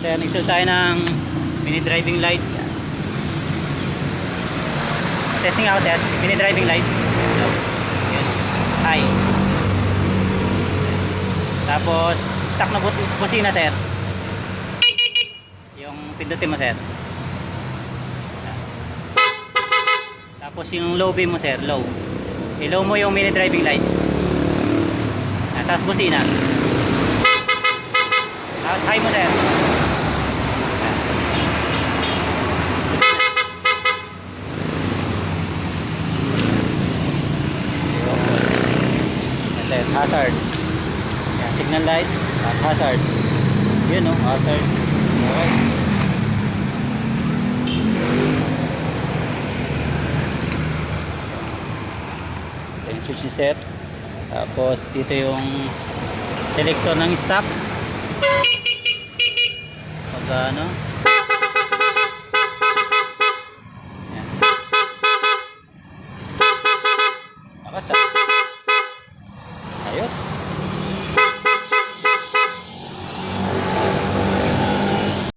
Sir, nag-install tayo ng mini driving light. Testing ako sir, mini driving light. Yan. High. Tapos stock na busina sir. Yung pindutin mo sir. Tapos yung low beam mo sir, low. I-low mo yung mini driving light. Tapos busina. Tapos high mo sir. Hazard. Yan, signal light at hazard. Yun no, hazard. Okay. Ito yung switch ni set. Tapos dito yung selector ng stop. Pag ano. Yan. Nakasa.